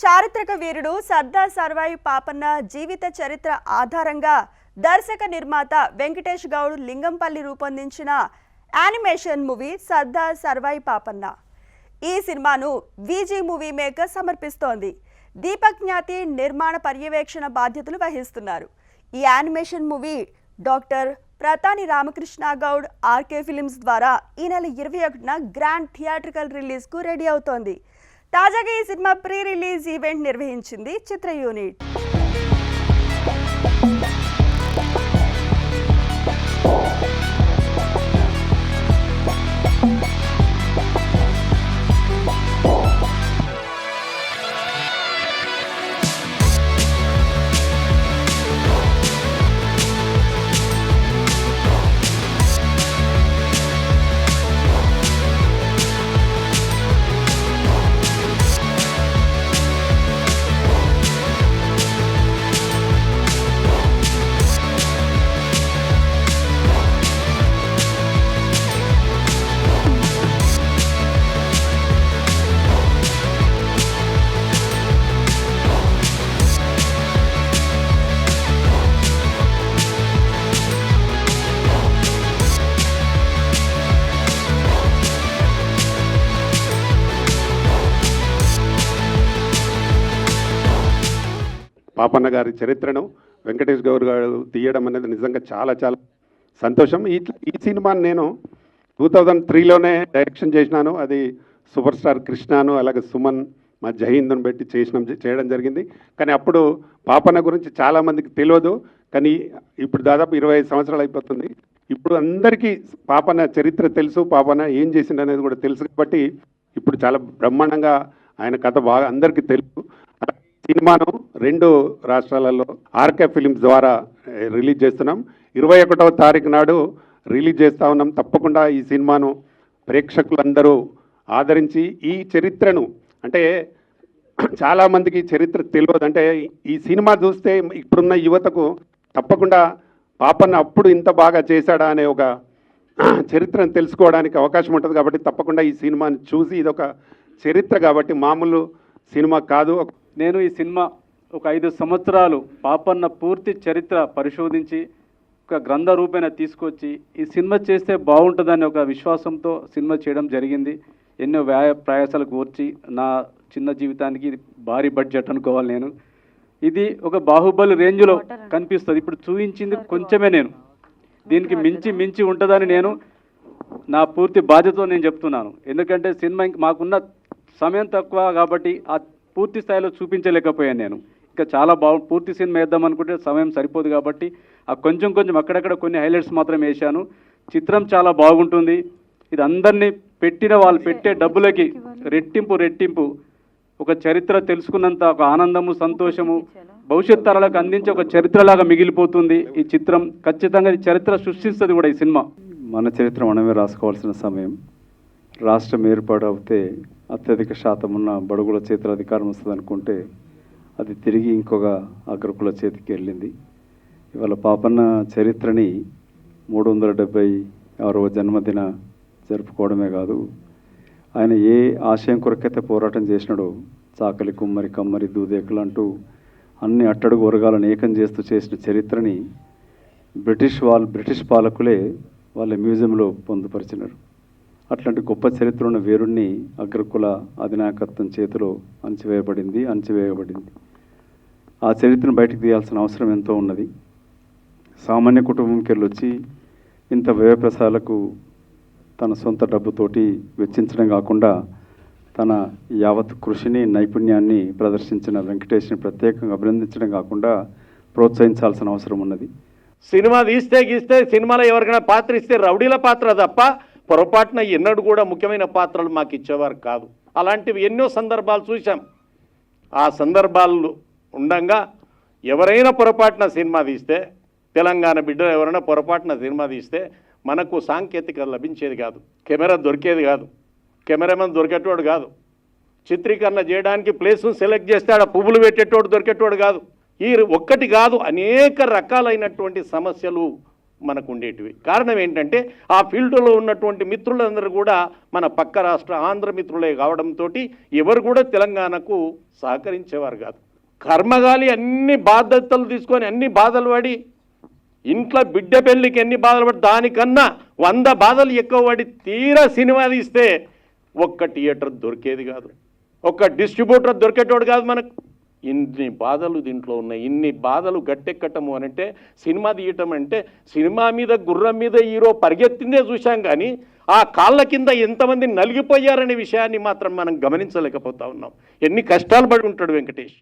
చారిత్రక వీరుడు సర్దార్ సర్వాయి పాపన్న జీవిత చరిత్ర ఆధారంగా దర్శక నిర్మాత వెంకటేష్ గౌడ్ లింగంపల్లి రూపొందించిన యానిమేషన్ మూవీ సర్దార్ సర్వాయి పాపన్న. ఈ సినిమాను విజీ మూవీ మేకర్ సమర్పిస్తోంది. దీపక్ జ్ఞాతి నిర్మాణ పర్యవేక్షణ బాధ్యతలు వహిస్తున్నారు. ఈ animation movie doctor Pratani Ramakrishna Goud RK films ద్వారా ఈ నెల 21న గ్రాండ్ థియేట్రికల్ రిలీజ్కు రెడీ అవుతోంది. తాజాగా ఈ సినిమా ప్రీ రిలీజ్ ఈవెంట్ నిర్వహించింది చిత్ర యూనిట్. పాపన్న గారి చరిత్రను వెంకటేష్ గౌడ్ గారు తీయడం అనేది నిజంగా చాలా చాలా సంతోషం. ఈ సినిమాని నేను 2003లోనే డైరెక్షన్ చేసినాను. అది సూపర్ స్టార్ కృష్ణను అలాగే సుమన్ మా జహీంద్ను పెట్టి చేయడం జరిగింది. కానీ అప్పుడు పాపన్న గురించి చాలామందికి తెలియదు. కానీ ఇప్పుడు దాదాపు 25 సంవత్సరాలు అయిపోతుంది. ఇప్పుడు అందరికీ పాపన్న చరిత్ర తెలుసు, పాపన్న ఏం చేసింది అనేది కూడా తెలుసు. కాబట్టి ఇప్పుడు చాలా బ్రహ్మాండంగా ఆయన కథ బాగా అందరికీ తెలుసు. సినిమాను 2 రాష్ట్రాలలో ఆర్కే ఫిలిమ్స్ ద్వారా రిలీజ్ చేస్తున్నాం. 21వ తారీఖు నాడు రిలీజ్ చేస్తూ ఉన్నాం. తప్పకుండా ఈ సినిమాను ప్రేక్షకులందరూ ఆదరించి ఈ చరిత్రను, అంటే చాలామందికి చరిత్ర తెలియదు. అంటే ఈ సినిమా చూస్తే ఇప్పుడున్న యువతకు తప్పకుండా పాపన్న అప్పుడు ఇంత బాగా చేశాడా అనే ఒక చరిత్రను తెలుసుకోవడానికి అవకాశం ఉంటుంది. కాబట్టి తప్పకుండా ఈ సినిమాని చూసి ఇదొక చరిత్ర కాబట్టి మామూలు సినిమా కాదు. నేను ఈ సినిమా ఒక 5 సంవత్సరాలు పాపన్న పూర్తి చరిత్ర పరిశోధించి ఒక గ్రంథ రూపేణ తీసుకొచ్చి ఈ సినిమా చేస్తే బాగుంటుందని ఒక విశ్వాసంతో సినిమా చేయడం జరిగింది. ఎన్నో ప్రయాసాలకు వచ్చి నా చిన్న జీవితానికి భారీ బడ్జెట్ అనుకోవాలి. నేను ఇది ఒక బాహుబలి రేంజ్లో కనిపిస్తుంది. ఇప్పుడు చూపించింది కొంచెమే, నేను దీనికి మించి ఉంటుందని నేను నా పూర్తి బాధ్యతతో నేను చెప్తున్నాను. ఎందుకంటే సినిమా మాకున్న సమయం తక్కువ కాబట్టి ఆ పూర్తి స్థాయిలో చూపించలేకపోయాను. నేను ఇంకా చాలా పూర్తి సినిమా వేద్దాం అనుకుంటే సమయం సరిపోదు కాబట్టి ఆ కొంచెం అక్కడక్కడ కొన్ని హైలైట్స్ మాత్రం వేశాను. చిత్రం చాలా బాగుంటుంది. ఇది అందరినీ వాళ్ళు పెట్టే డబ్బులకి రెట్టింపు ఒక చరిత్ర తెలుసుకున్నంత ఒక ఆనందము, సంతోషము భవిష్యత్ తరాలకు అందించే ఒక చరిత్రలాగా మిగిలిపోతుంది ఈ చిత్రం. ఖచ్చితంగా ఈ చరిత్ర సృష్టిస్తుంది కూడా ఈ సినిమా. మన చరిత్ర మనమే రాసుకోవాల్సిన సమయం. రాష్ట్రం ఏర్పాటు అవుతే అత్యధిక శాతం ఉన్న బడుగుల చేతుల అధికారం వస్తుంది అనుకుంటే అది తిరిగి ఇంకొక అగ్రకుల చేతికి వెళ్ళింది. ఇవాళ పాపన్న చరిత్రని 376వ జన్మదిన జరుపుకోవడమే కాదు, ఆయన ఏ ఆశయం కొరకైతే పోరాటం చేసినాడో, చాకలి, కుమ్మరి, కమ్మరి, దూదేకులు అంటూ అన్ని అట్టడుగు వర్గాలను ఏకం చేస్తూ చేసిన చరిత్రని బ్రిటిష్ పాలకులే వాళ్ళ మ్యూజియంలో పొందుపరిచినారు. అట్లాంటి గొప్ప చరిత్ర ఉన్న వీరుణ్ణి అగ్రకుల అధినాయకత్వం చేతిలో అణచివేయబడింది. ఆ చరిత్రను బయటకు తీయాల్సిన అవసరం ఎంతో ఉన్నది. సామాన్య కుటుంబంకి వెళ్ళొచ్చి ఇంత వ్యయప్రసాలకు తన సొంత డబ్బుతోటి వెచ్చించడం కాకుండా తన యావత్ కృషిని, నైపుణ్యాన్ని ప్రదర్శించిన వెంకటేష్ని ప్రత్యేకంగా అభినందించడం కాకుండా ప్రోత్సహించాల్సిన అవసరం ఉన్నది. సినిమా గీస్తే సినిమాలో ఎవరికైనా పాత్ర ఇస్తే రౌడీల పాత్ర తప్ప పొరపాటున ఎన్నడూ కూడా ముఖ్యమైన పాత్రలు మాకు ఇచ్చేవారు కాదు. అలాంటివి ఎన్నో సందర్భాలు చూసాం. ఆ సందర్భాలు ఉండంగా ఎవరైనా పొరపాటున సినిమా తీస్తే, తెలంగాణ బిడ్డలు ఎవరైనా పొరపాటున సినిమా తీస్తే మనకు సాంకేతికత లభించేది కాదు, కెమెరా దొరికేది కాదు, కెమెరామెన్ దొరికేటోడు కాదు, చిత్రీకరణ చేయడానికి ప్లేస్ను సెలెక్ట్ చేస్తే ఆడ పువ్వులు పెట్టేటోడు దొరికేటోడు కాదు. ఈ ఒక్కటి కాదు, అనేక రకాలైనటువంటి సమస్యలు మనకు ఉండేటివి. కారణం ఏంటంటే ఆ ఫీల్డ్లో ఉన్నటువంటి మిత్రులందరూ కూడా మన పక్క రాష్ట్ర ఆంధ్ర మిత్రులే కావడంతో ఎవరు కూడా తెలంగాణకు సహకరించేవారు కాదు. కర్మగాలి అన్ని బాధ్యతలు తీసుకొని అన్ని బాధలు పడి ఇంట్లో బిడ్డ పెళ్ళికి ఎన్ని బాధలు పడి దానికన్నా 100 బాధలు ఎక్కువ పడి తీరా సినిమా తీస్తే ఒక్క థియేటర్ దొరికేది కాదు, ఒక్క డిస్ట్రిబ్యూటర్ దొరికేటోడు కాదు మనకు. ఇన్ని బాధలు దీంట్లో ఉన్నాయి. ఇన్ని బాధలు గట్టెక్కటము అని అంటే సినిమా తీయటం అంటే సినిమా మీద గుర్రం మీద హీరో పరిగెత్తిందే చూశాం, కానీ ఆ కాళ్ళ కింద ఎంతమంది నలిగిపోయారనే విషయాన్ని మాత్రం మనం గమనించలేకపోతా ఉన్నాం. ఎన్ని కష్టాలు పడి ఉంటాడు వెంకటేష్.